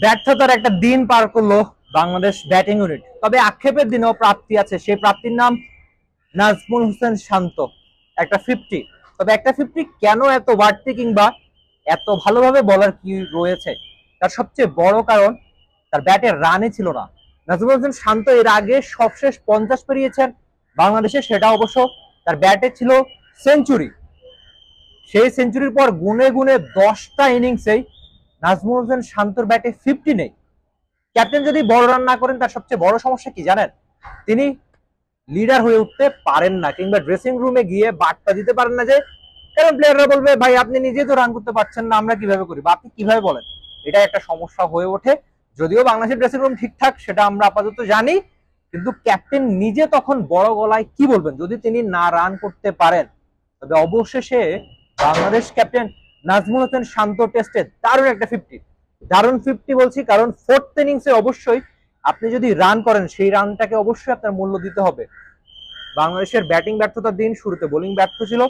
ব্যর্থতার একটা দিন পার করলো বাংলাদেশ ব্যাটিং ইউনিট। তবে আক্ষেপের দিনেও প্রাপ্তি আছে, সেই প্রাপ্তির নাম নাজমুল হোসেন শান্ত। একটা 50। তবে একটা 50 কেন এত বাড়তি কিংবা এত ভালোভাবে বলার কি রয়েছে, তার সবচেয়ে বড় কারণ তার ব্যাটের রানই ছিল না। নাজমুল হোসেন শান্ত এর আগে সবশেষ 50 পেরিয়েছেন বাংলাদেশে, সেটা অবশ্য তার ব্যাটে ছিল সেঞ্চুরি। সেই সেঞ্চুরির পর গুনে গুনে 10টা ইনিংসেই নাজমুল হোসেন শান্তর ব্যাটে 50 নেই। ক্যাপ্টেন যদি বড় রান না করেন, তার সবচেয়ে বড় সমস্যা কি জানেন? তিনি লিডার হয়ে উঠতে পারেন না, কিংবা ড্রেসিং রুমে গিয়ে বার্তা দিতে পারেন না যে, কারণ প্লেয়াররা বলবে ভাই আপনি নিজে তো রান করতে পারছেন না, আমরা কিভাবে করি বা আপনি কিভাবে বলেন। এটা একটা সমস্যা হয়ে ওঠে। যদিও বাংলাদেশের ড্রেসিং রুম ঠিকঠাক, সেটা আমরা আপাতত জানি, কিন্তু ক্যাপ্টেন নিজে তখন বড় গলায় কি বলবেন যদি তিনি না রান করতে পারেন। তবে অবশেষে বাংলাদেশ ক্যাপ্টেন নাজমুল হোসেন শান্ত টেস্টে দারুণ একটা 50। দারুণ 50 বলছি কারণ ফোর্থ ইনিংসে অবশ্যই আপনি যদি রান করেন, সেই রানটাকে অবশ্যই আপনার মূল্য দিতে হবে। বাংলাদেশের ব্যাটিং ব্যর্থতার দিন, শুরুতে বোলিং ব্যর্থ ছিল।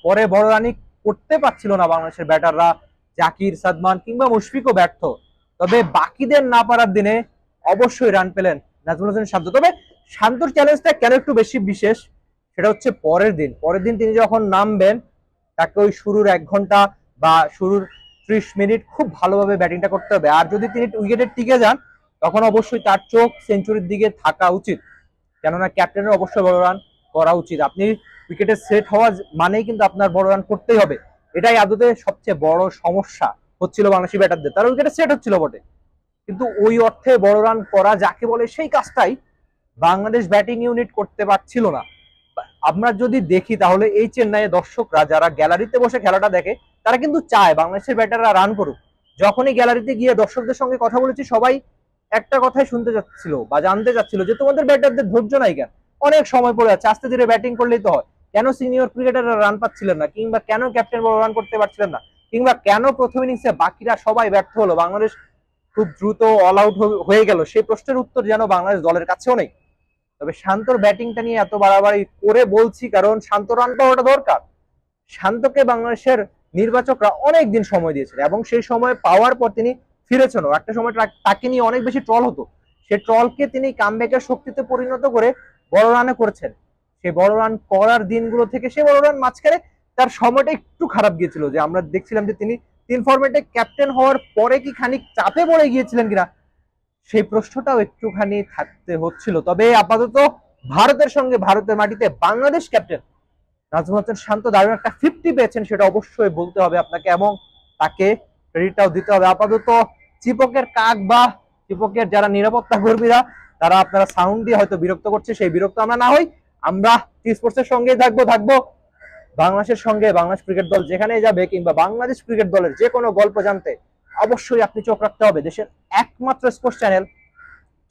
পরে বড় রানই করতে পারছিল না বাংলাদেশের ব্যাটাররা, জাকির, সাদমান কিংবা মুশফিকও ব্যর্থ। তবে বাকিদের না পারার দিনে অবশ্যই রান পেলেন নাজমুল হোসেন শান্ত। তবে শান্তর চ্যালেঞ্জটা কেন একটু বেশি বিশেষ, সেটা হচ্ছে পরের দিন তিনি যখন নামবেন, তাকে ওই শুরুর 1 ঘন্টা বা শুরুর 30 মিনিট খুব ভালোভাবে ব্যাটিংটা করতে হবে। আর যদি তিনি উইকেটে টিকে যান, তখন অবশ্যই তার চোখ সেঞ্চুরির দিকে থাকা উচিত, কেননা ক্যাপ্টেনের অবশ্যই বড় রান করা উচিত। আপনি উইকেটে সেট হওয়া মানেই কিন্তু আপনার বড় রান করতেই হবে। এটাই আদতে সবচেয়ে বড় সমস্যা হচ্ছিল বাংলাদেশি ব্যাটারদের। তারা উইকেটে সেট হচ্ছিল বটে, কিন্তু ওই অর্থে বড় রান করা যাকে বলে, সেই কাজটাই বাংলাদেশ ব্যাটিং ইউনিট করতে পারছিল না। আমরা যদি দেখি তাহলে এই চেন্নাইয়ের দর্শকরা যারা গ্যালারিতে বসে খেলাটা দেখে, তারা কিন্তু চায় বাংলাদেশের ব্যাটাররা রান করুক। যখনই গ্যালারিতে গিয়ে দর্শকদের সঙ্গে কথা বলেছি, সবাই একটা কথাই শুনতে যাচ্ছিল বা জানতে চাচ্ছিল যে তোমাদের ব্যাটারদের ধৈর্য নাই কেন, অনেক সময় পড়ে যাচ্ছে, আস্তে ধীরে ব্যাটিং করলেই তো হয়। কেন সিনিয়র ক্রিকেটাররা রান পাচ্ছিলেন না, কিংবা কেন ক্যাপ্টেন বড় রান করতে পারছিলেন না, কিংবা কেন প্রথম ইনিংসে বাকিরা সবাই ব্যর্থ হলো, বাংলাদেশ খুব দ্রুত অল আউট হয়ে গেল, সেই প্রশ্নের উত্তর যেন বাংলাদেশ দলের কাছেও নেই। তবে শান্তর ব্যাটিংটা নিয়ে এত বাড়াবাড়ি করে বলছি কারণ শান্ত রান পাওয়াটা দরকার। শান্তকে বাংলাদেশের নির্বাচকরা অনেক দিন সময় দিয়েছিল, এবং সেই সময় পাওয়ার পর তিনি ফিরেছেন। একটা সময় তাকে নিয়ে অনেক বেশি ট্রল হতো, সেই ট্রলকে তিনি কামব্যাকের শক্তিতে পরিণত করে বড় রানে করেছেন। সেই বড় রান করার দিনগুলো থেকে সেই বড় রান মাঝখানে তার সময়টা একটু খারাপ গিয়েছিল, যে আমরা দেখছিলাম যে তিনি 3 ফরম্যাটে ক্যাপ্টেন হওয়ার পরে কি খানিক চাপে পড়ে গিয়েছিলেন কিনা, সেই প্রশ্নটাও একটুখানি থাকতে হচ্ছিল। তবে আপাতত ভারতের সঙ্গে ভারতের মাটিতে বাংলাদেশ ক্যাপ্টেন নাজমুল হোসেন শান্ত দারুণ একটা 50 পেয়েছেন, সেটা অবশ্যই বলতে হবে আপনাকে, এবং তাকে ক্রেডিটটাও দিতে হবে। আপাতত চিপকের কাক বা চিপকের যারা নিরাপত্তা কর্মীরা, তারা আপনারা সাউন্ড দিয়ে হয়তো বিরক্ত করছে, সেই বিরক্ত আমরা না হই। আমরা টি স্পোর্টসের সঙ্গেই থাকবো বাংলাদেশের সঙ্গে। বাংলাদেশ ক্রিকেট দল যেখানে যাবে, কিংবা বাংলাদেশ ক্রিকেট দলের যে কোনো গল্প জানতে অবশ্যই আপনি চোখ রাখতে হবে দেশের একমাত্র স্পোর্টস চ্যানেল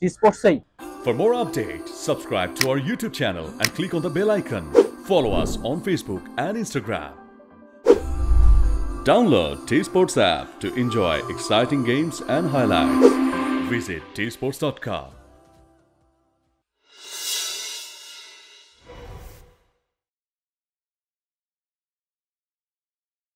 টি স্পোর্টসেই। For more updates, subscribe to our YouTube channel and click on the bell icon. Follow us on Facebook and Instagram. Download T Sports app to enjoy exciting games and highlights. Visit tsports.com.